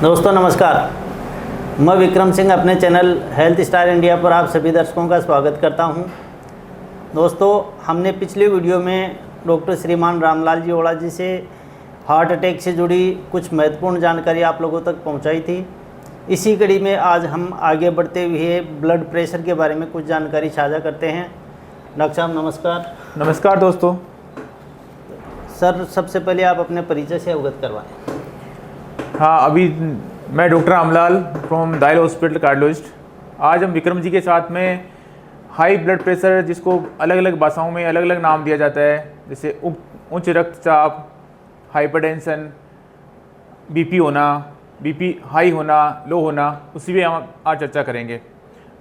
दोस्तों नमस्कार, मैं विक्रम सिंह अपने चैनल हेल्थ स्टार इंडिया पर आप सभी दर्शकों का स्वागत करता हूं। दोस्तों, हमने पिछले वीडियो में डॉक्टर श्रीमान रामलाल जी ओड़ा जी से हार्ट अटैक से जुड़ी कुछ महत्वपूर्ण जानकारी आप लोगों तक पहुंचाई थी। इसी कड़ी में आज हम आगे बढ़ते हुए ब्लड प्रेशर के बारे में कुछ जानकारी साझा करते हैं। डॉक्टर साहब नमस्कार। नमस्कार दोस्तों। सर, सबसे पहले आप अपने परिचय से अवगत करवाएं। हाँ, अभी मैं डॉक्टर रामलाल फ्रॉम दायल हॉस्पिटल कार्डियोलॉजिस्ट। आज हम विक्रम जी के साथ में हाई ब्लड प्रेशर, जिसको अलग अलग भाषाओं में अलग अलग नाम दिया जाता है, जैसे उच्च रक्तचाप, हाइपरटेंशन, बीपी होना, बीपी हाई होना, लो होना, उसी पे हम आज चर्चा करेंगे।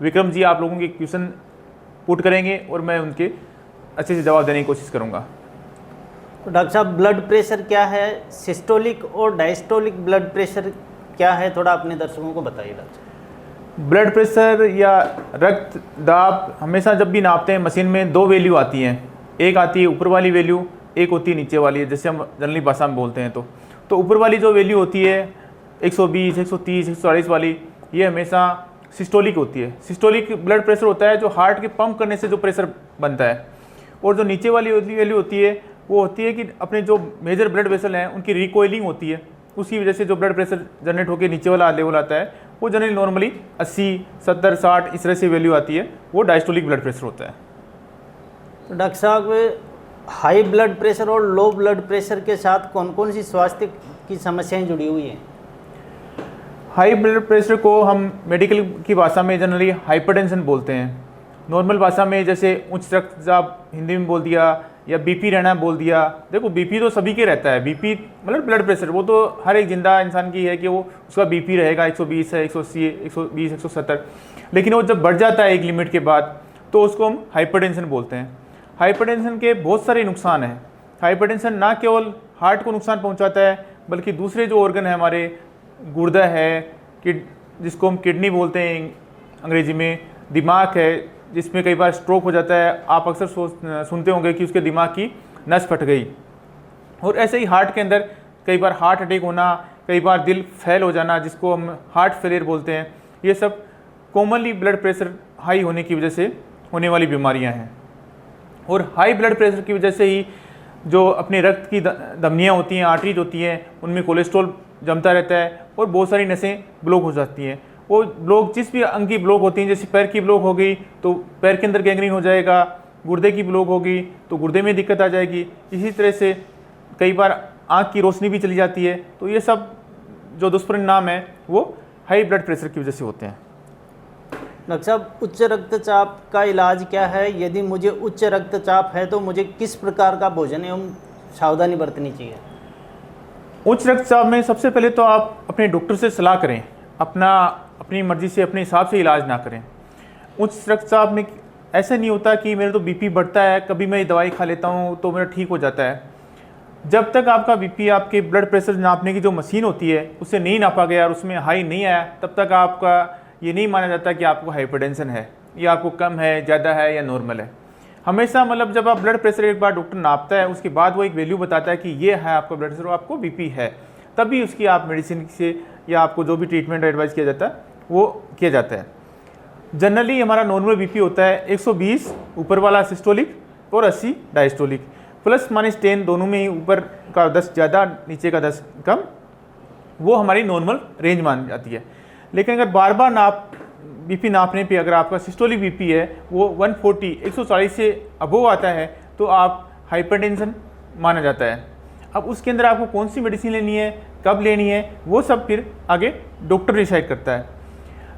विक्रम जी आप लोगों के क्वेश्चन पुट करेंगे और मैं उनके अच्छे से जवाब देने की कोशिश करूँगा। तो डॉक्टर साहब, ब्लड प्रेशर क्या है, सिस्टोलिक और डायस्टोलिक ब्लड प्रेशर क्या है, थोड़ा अपने दर्शकों को बताइए डॉक्टर साहब। ब्लड प्रेशर या रक्त दाब हमेशा जब भी नापते हैं मशीन में दो वैल्यू आती हैं। एक आती है ऊपर वाली वैल्यू, एक होती है नीचे वाली, जैसे हम जनरली भाषा में बोलते हैं। तो ऊपर वाली जो वैल्यू होती है 120, 130, 140 वाली, ये हमेशा सिस्टोलिक होती है। सिस्टोलिक ब्लड प्रेशर होता है जो हार्ट के पंप करने से जो प्रेशर बनता है। और जो नीचे वाली वैल्यू होती है वो होती है कि अपने जो मेजर ब्लड वेसल हैं उनकी रिकॉइलिंग होती है, उसकी वजह से जो ब्लड प्रेशर जनरेट होकर नीचे वाला लेवल आता है वो जनरली नॉर्मली 80, 70, 60 इस तरह से वैल्यू आती है, वो डायस्टोलिक ब्लड प्रेशर होता है। तो डॉक्टर साहब, हाई ब्लड प्रेशर और लो ब्लड प्रेशर के साथ कौन कौन सी स्वास्थ्य की समस्याएं जुड़ी हुई हैं? हाई ब्लड प्रेशर को हम मेडिकल की भाषा में जनरली हाइपरटेंशन बोलते हैं। नॉर्मल भाषा में जैसे उच्च रक्तचाप हिंदी में बोल दिया, या बीपी रहना बोल दिया। देखो, बीपी तो सभी के रहता है, बीपी मतलब ब्लड प्रेशर, वो तो हर एक जिंदा इंसान की है कि वो उसका बीपी रहेगा 120 है, 180, 120, 170। लेकिन वो जब बढ़ जाता है एक लिमिट के बाद तो उसको हम हाइपरटेंशन बोलते हैं। हाइपरटेंशन के बहुत सारे नुकसान हैं। हाइपरटेंशन ना केवल हार्ट को नुकसान पहुँचाता है बल्कि दूसरे जो ऑर्गन है हमारे, गुर्दा है, जिसको हम किडनी बोलते हैं अंग्रेजी में, दिमाग है जिसमें कई बार स्ट्रोक हो जाता है। आप अक्सर सुनते होंगे कि उसके दिमाग की नस फट गई। और ऐसे ही हार्ट के अंदर कई बार हार्ट अटैक होना, कई बार दिल फेल हो जाना, जिसको हम हार्ट फेलियर बोलते हैं, ये सब कॉमनली ब्लड प्रेशर हाई होने की वजह से होने वाली बीमारियां हैं। और हाई ब्लड प्रेशर की वजह से ही जो अपने रक्त की धमनियाँ होती हैं, आर्टरीज होती हैं, उनमें कोलेस्ट्रॉल जमता रहता है और बहुत सारी नसें ब्लॉक हो जाती हैं। वो ब्लॉक जिस भी अंग की ब्लॉक होती हैं, जैसे पैर की ब्लॉक हो गई तो पैर के अंदर गैंग्रीन हो जाएगा, गुर्दे की ब्लॉक होगी तो गुर्दे में दिक्कत आ जाएगी। इसी तरह से कई बार आँख की रोशनी भी चली जाती है। तो ये सब जो दुष्परिणाम है वो हाई ब्लड प्रेशर की वजह से होते हैं। डॉक्टर साहब, उच्च रक्तचाप का इलाज क्या है? यदि मुझे उच्च रक्तचाप है तो मुझे किस प्रकार का भोजन एवं सावधानी बरतनी चाहिए? उच्च रक्तचाप में सबसे पहले तो आप अपने डॉक्टर से सलाह करें, अपनी मर्जी से अपने हिसाब से इलाज ना करें। उच्च रक्तचाप में ऐसा नहीं होता कि मेरा तो बीपी बढ़ता है, कभी मैं दवाई खा लेता हूँ तो मेरा ठीक हो जाता है। जब तक आपका बीपी आपके ब्लड प्रेशर नापने की जो मशीन होती है उससे नहीं नापा गया और उसमें हाई नहीं आया, तब तक आपका ये नहीं माना जाता कि आपको हाइपरटेंशन है, या आपको कम है, ज़्यादा है या नॉर्मल है। हमेशा मतलब जब आप ब्लड प्रेशर एक बार डॉक्टर नापता है उसके बाद वो एक वैल्यू बताता है कि ये है आपका ब्लड प्रेशर और आपको बीपी है, तभी उसकी आप मेडिसिन से या आपको जो भी ट्रीटमेंट एडवाइस किया जाता है वो किया जाता है। जनरली हमारा नॉर्मल बीपी होता है 120 ऊपर वाला सिस्टोलिक और 80 डायस्टोलिक, +- दोनों में ही ऊपर का 10 ज़्यादा, नीचे का 10 कम, वो हमारी नॉर्मल रेंज मान जाती है। लेकिन अगर बार बार बीपी नापने पे अगर आपका सिस्टोलिक बीपी है वो 140, 140 से अबोव आता है तो आप हाइपरटेंशन माना जाता है। अब उसके अंदर आपको कौन सी मेडिसिन लेनी है, कब लेनी है, वो सब फिर आगे डॉक्टर डिसाइड करता है।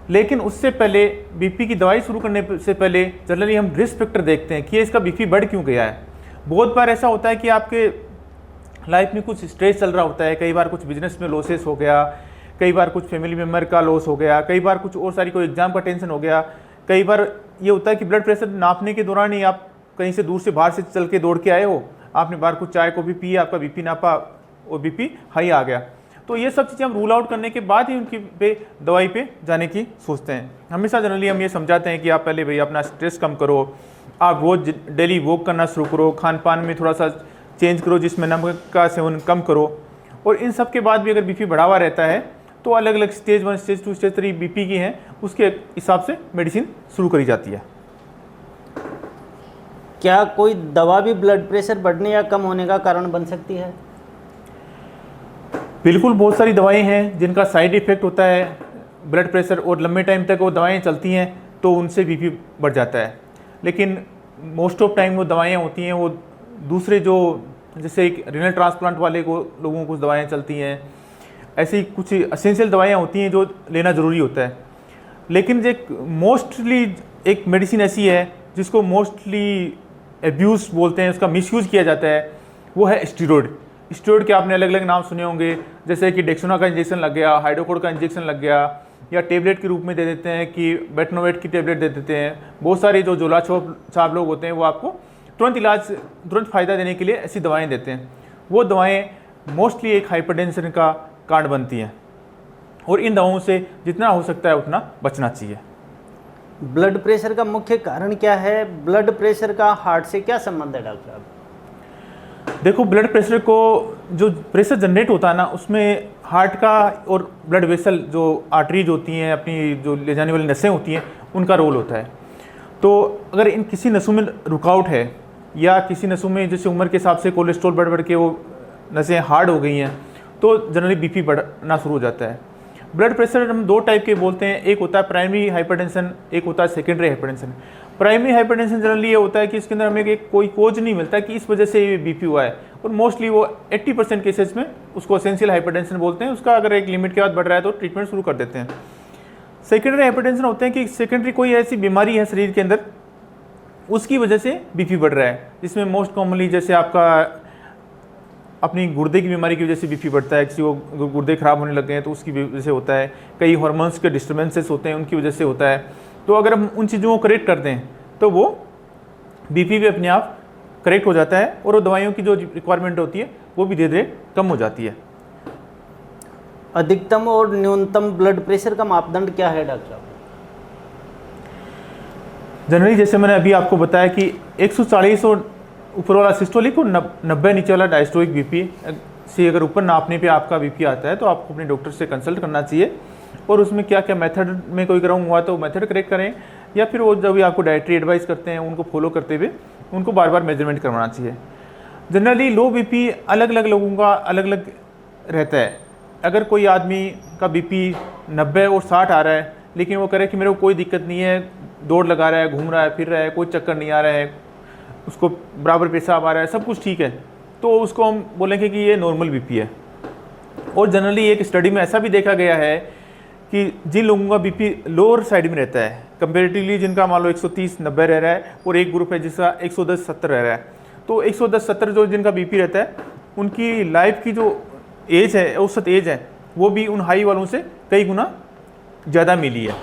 लेकिन उससे पहले बीपी की दवाई शुरू करने से पहले जनरली हम रिस्क फैक्टर देखते हैं कि इसका बीपी बढ़ क्यों गया है। बहुत बार ऐसा होता है कि आपके लाइफ में कुछ स्ट्रेस चल रहा होता है, कई बार कुछ बिजनेस में लॉसेस हो गया, कई बार कुछ फैमिली मेम्बर का लॉस हो गया, कई बार कुछ और सारी कोई एग्जाम का टेंशन हो गया। कई बार ये होता है कि ब्लड प्रेशर नापने के दौरान ही आप कहीं से दूर से बाहर से चल के दौड़ के आए हो, आपने बाहर कुछ चाय को भी पिया, आपका बीपी नापा और बीपी हाई आ गया। तो ये सब चीज़ें हम रूल आउट करने के बाद ही उनकी दवाई पे जाने की सोचते हैं। हमेशा जनरली हम ये समझाते हैं कि आप पहले भाई अपना स्ट्रेस कम करो, आप रोज़ डेली वॉक करना शुरू करो, खान पान में थोड़ा सा चेंज करो जिसमें नमक का सेवन कम करो। और इन सब के बाद भी अगर बीपी बढ़ा हुआ रहता है तो अलग अलग स्टेज 1, स्टेज 2, स्टेज 3 बीपी की हैं, उसके हिसाब से मेडिसिन शुरू करी जाती है। क्या कोई दवा भी ब्लड प्रेशर बढ़ने या कम होने का कारण बन सकती है? बिल्कुल, बहुत सारी दवाएं हैं जिनका साइड इफ़ेक्ट होता है ब्लड प्रेशर, और लंबे टाइम तक वो दवाएं चलती हैं तो उनसे बीपी बढ़ जाता है। लेकिन मोस्ट ऑफ टाइम वो दवाएं होती हैं वो दूसरे जो, जैसे एक रीनल ट्रांसप्लांट वाले को लोगों को दवाएं चलती हैं, ऐसी कुछ एसेंशियल दवाएं होती हैं जो लेना ज़रूरी होता है। लेकिन जो मोस्टली एक मेडिसिन ऐसी है जिसको मोस्टली एब्यूज़ बोलते हैं, उसका मिसयूज़ किया जाता है, वो है स्टीरॉयड। स्टीरॉयड के आपने अलग अलग नाम सुने होंगे, जैसे कि डेक्सोना का इंजेक्शन लग गया, हाइड्रोकोड का इंजेक्शन लग गया, या टेबलेट के रूप में दे देते हैं कि बेटनोवेट की टेबलेट दे देते हैं। बहुत सारे जो जोला छाप लोग होते हैं वो आपको तुरंत फ़ायदा देने के लिए ऐसी दवाएं देते हैं। वो दवाएं मोस्टली एक हाइपरटेंशन का कारण बनती हैं, और इन दवाओं से जितना हो सकता है उतना बचना चाहिए। ब्लड प्रेशर का मुख्य कारण क्या है? ब्लड प्रेशर का हार्ट से क्या संबंध है डॉक्टर साहब? देखो, ब्लड प्रेशर को जो प्रेशर जनरेट होता है ना, उसमें हार्ट का और ब्लड वेसल जो आर्टरीज होती हैं, अपनी जो ले जाने वाली नसें होती हैं, उनका रोल होता है। तो अगर इन किसी नसों में रुकावट है, या किसी नसों में जैसे उम्र के हिसाब से कोलेस्ट्रॉल बढ़ के वो नसें हार्ड हो गई हैं, तो जनरली बीपी बढ़ना शुरू हो जाता है। ब्लड प्रेशर हम दो टाइप के बोलते हैं, एक होता है प्राइमरी हाइपरटेंशन, एक होता है secondary hypertension. Primary hypertension generally ये होता है कि इसके अंदर हमें एक कोई कोज नहीं मिलता कि इस वजह से ये बीपी हुआ है, और मोस्टली वो 80% केसेस में उसको एसेंशियल हाइपरटेंशन बोलते हैं। उसका अगर एक लिमिट के बाद बढ़ रहा है तो ट्रीटमेंट शुरू कर देते हैं। सेकेंडरी हाइपरटेंशन होते हैं कि सेकेंडरी कोई ऐसी बीमारी है शरीर के अंदर, उसकी वजह से बीपी बढ़ रहा है, जिसमें मोस्ट कॉमनली जैसे आपका अपनी गुर्दे की बीमारी की वजह से बीपी बढ़ता है, किसी को गुर्दे खराब होने लग गए हैं तो उसकी वजह से होता है, कई हार्मोन्स के डिस्टर्बेंसेस होते हैं उनकी वजह से होता है। तो अगर हम उन चीज़ों को करेक्ट करते हैं तो वो बीपी भी अपने आप करेक्ट हो जाता है, और वो दवाइयों की जो रिक्वायरमेंट होती है वो भी धीरे धीरे कम हो जाती है। अधिकतम और न्यूनतम ब्लड प्रेशर का मापदंड क्या है डॉक्टर साहब? जनरली जैसे मैंने अभी आपको बताया कि 140 और ऊपर वाला सिस्टोलिक और 90 नीचे वाला डायस्टोलिक बीपी से अगर ऊपर नापने पे आपका बीपी आता है तो आपको अपने डॉक्टर से कंसल्ट करना चाहिए, और उसमें क्या क्या मेथड में कोई कराऊँ हुआ तो मेथड करेक्ट करें, या फिर वो जब भी आपको डाइटरी एडवाइस करते हैं उनको फॉलो करते हुए उनको बार बार मेजरमेंट करवाना चाहिए। जनरली लो बीपी अलग अलग लोगों का अलग अलग रहता है। अगर कोई आदमी का बीपी 90 और 60 आ रहा है, लेकिन वो करे कि मेरे को कोई दिक्कत नहीं है, दौड़ लगा रहा है, घूम रहा है, फिर रहा है, कोई चक्कर नहीं आ रहा है, उसको बराबर पेशाब आ रहा है, सब कुछ ठीक है, तो उसको हम बोलेंगे कि ये नॉर्मल बीपी है। और जनरली एक स्टडी में ऐसा भी देखा गया है कि जिन लोगों का बीपी लोअर साइड में रहता है कंपेरेटिवली, जिनका मान लो 130-90 रह रहा है, और एक ग्रुप है जिसका 110-70 रह रहा है, तो 110-70 जो जिनका बीपी रहता है उनकी लाइफ की जो एज है, औसत एज है, वो भी उन हाई वालों से कई गुना ज़्यादा मिली है।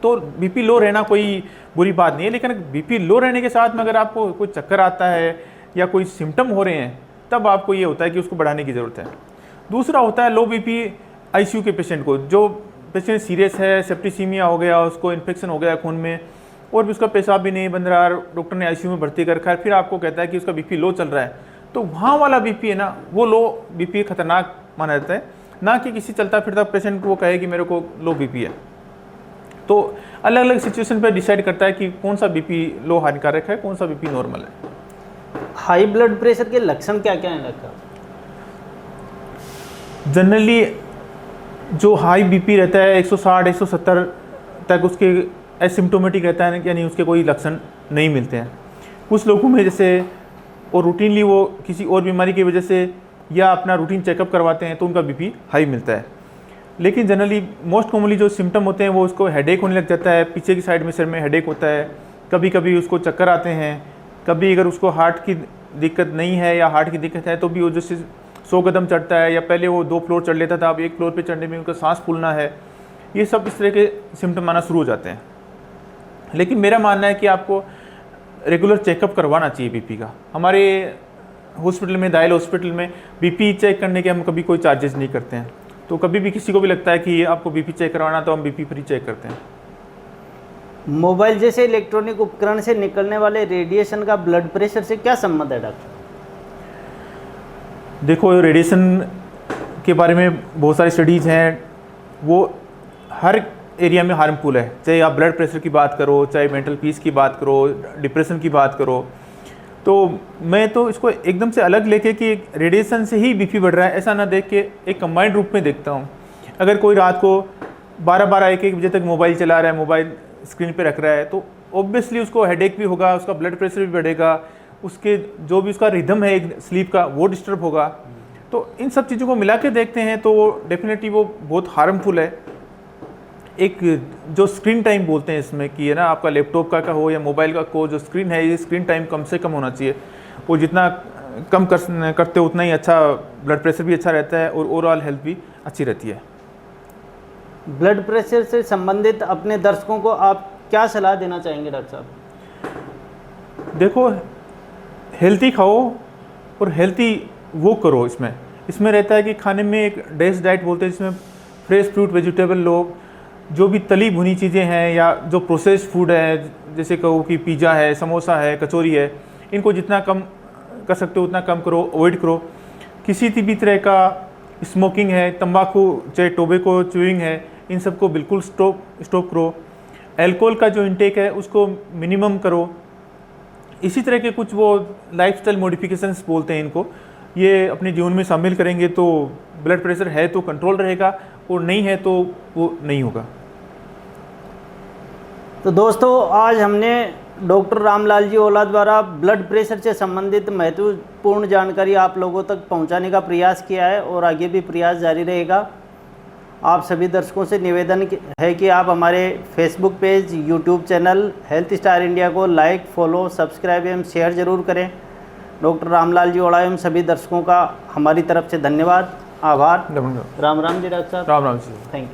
तो बीपी लो रहना कोई बुरी बात नहीं है, लेकिन बीपी लो रहने के साथ में अगर आपको कोई चक्कर आता है या कोई सिम्टम हो रहे हैं, तब आपको ये होता है कि उसको बढ़ाने की ज़रूरत है। दूसरा होता है लो बीपी आईसीयू के पेशेंट को, जो पेशेंट सीरियस है, सेप्टिसीमिया हो गया, उसको इन्फेक्शन हो गया खून में, और भी उसका पेशाब भी नहीं बन रहा, डॉक्टर ने आईसीयू में भर्ती कर रखा है, फिर आपको कहता है कि उसका बीपी लो चल रहा है, तो वहाँ वाला बीपी है ना, वो लो बीपी खतरनाक माना जाता है, ना कि किसी चलता फिरता पेशेंट को वो कहे कि मेरे को लो बीपी है। तो अलग अलग सिचुएशन पे डिसाइड करता है कि कौन सा बीपी लो हानिकारक है, कौन सा बीपी नॉर्मल है। हाई ब्लड प्रेशर के लक्षण क्या क्या हैं डॉक्टर? जनरली जो हाई बीपी रहता है 160-170 तक, उसके एसिम्टोमेटिक रहता है, यानी उसके कोई लक्षण नहीं मिलते हैं। कुछ लोगों में जैसे और रूटीनली वो किसी और बीमारी की वजह से या अपना रूटीन चेकअप करवाते हैं तो उनका बीपी हाई मिलता है। लेकिन जनरली मोस्ट कॉमनली जो सिम्टम होते हैं वो उसको हेडेक होने लग जाता है, पीछे की साइड में सिर में हेडेक होता है, कभी कभी उसको चक्कर आते हैं, कभी अगर उसको हार्ट की दिक्कत नहीं है या हार्ट की दिक्कत है तो भी वो जैसे 100 कदम चढ़ता है, या पहले वो 2 फ्लोर चढ़ लेता था, अब 1 फ्लोर पे चढ़ने में उनका सांस फूलना है, ये सब इस तरह के सिम्टम आना शुरू हो जाते हैं। लेकिन मेरा मानना है कि आपको रेगुलर चेकअप करवाना चाहिए बीपी का। हमारे हॉस्पिटल में, दायल हॉस्पिटल में बीपी चेक करने के हम कभी कोई चार्जेस नहीं करते हैं, तो कभी भी किसी को भी लगता है कि आपको बीपी चेक करवाना तो हम बीपी फ्री चेक करते हैं। मोबाइल जैसे इलेक्ट्रॉनिक उपकरण से निकलने वाले रेडिएशन का ब्लड प्रेशर से क्या संबंध है डॉक्टर? देखो, रेडिएशन के बारे में बहुत सारी स्टडीज़ हैं, वो हर एरिया में हार्मफुल है। चाहे आप ब्लड प्रेशर की बात करो, चाहे मेंटल पीस की बात करो, डिप्रेशन की बात करो। तो मैं तो इसको एकदम से अलग लेके कि रेडिएशन से ही बीपी बढ़ रहा है ऐसा ना देख के एक कंबाइंड रूप में देखता हूँ। अगर कोई रात को 12-12 1-1 बजे तक मोबाइल चला रहा है, मोबाइल स्क्रीन पे रख रहा है, तो ऑब्वियसली उसको हेडेक भी होगा, उसका ब्लड प्रेशर भी बढ़ेगा, उसके जो भी उसका रिदम है एक स्लीप का वो डिस्टर्ब होगा। तो इन सब चीज़ों को मिला के देखते हैं तो डेफिनेटली वो बहुत हार्मफुल है। एक जो स्क्रीन टाइम बोलते हैं इसमें कि है ना, आपका लैपटॉप का हो या मोबाइल का को जो स्क्रीन है, ये स्क्रीन टाइम कम से कम होना चाहिए। वो जितना कम करते हो उतना ही अच्छा, ब्लड प्रेशर भी अच्छा रहता है और ओवरऑल हेल्थ भी अच्छी रहती है। ब्लड प्रेशर से संबंधित अपने दर्शकों को आप क्या सलाह देना चाहेंगे डॉक्टर साहब? देखो, हेल्थी खाओ और हेल्थी वो करो। इसमें रहता है कि खाने में एक डेस डाइट बोलते हैं, जिसमें फ्रेश फ्रूट, वेजिटेबल लो, जो भी तली भुनी चीज़ें हैं या जो प्रोसेस्ड फूड है, जैसे कहो कि पिज़्ज़ा है, समोसा है, कचौरी है, इनको जितना कम कर सकते हो उतना कम करो, अवॉइड करो। किसी भी तरह का स्मोकिंग है, तंबाकू, चाहे टोबैको च्यूइंग है, इन सबको बिल्कुल स्टॉप करो। अल्कोहल का जो इंटेक है उसको मिनिमम करो। इसी तरह के कुछ वो लाइफस्टाइल मॉडिफिकेशंस बोलते हैं इनको, ये अपने जीवन में शामिल करेंगे तो ब्लड प्रेशर है तो कंट्रोल रहेगा, और नहीं है तो वो नहीं होगा। तो दोस्तों, आज हमने डॉक्टर रामलाल जी ओला द्वारा ब्लड प्रेशर से संबंधित महत्वपूर्ण जानकारी आप लोगों तक पहुंचाने का प्रयास किया है और आगे भी प्रयास जारी रहेगा। आप सभी दर्शकों से निवेदन है कि आप हमारे Facebook page, YouTube channel health star India को लाइक, फॉलो, सब्सक्राइब एवं शेयर जरूर करें। डॉक्टर रामलाल जी ओला एवं सभी दर्शकों का हमारी तरफ से धन्यवाद, आभार। राम राम जी डॉक्टर साहब। राम राम जी। Thank you.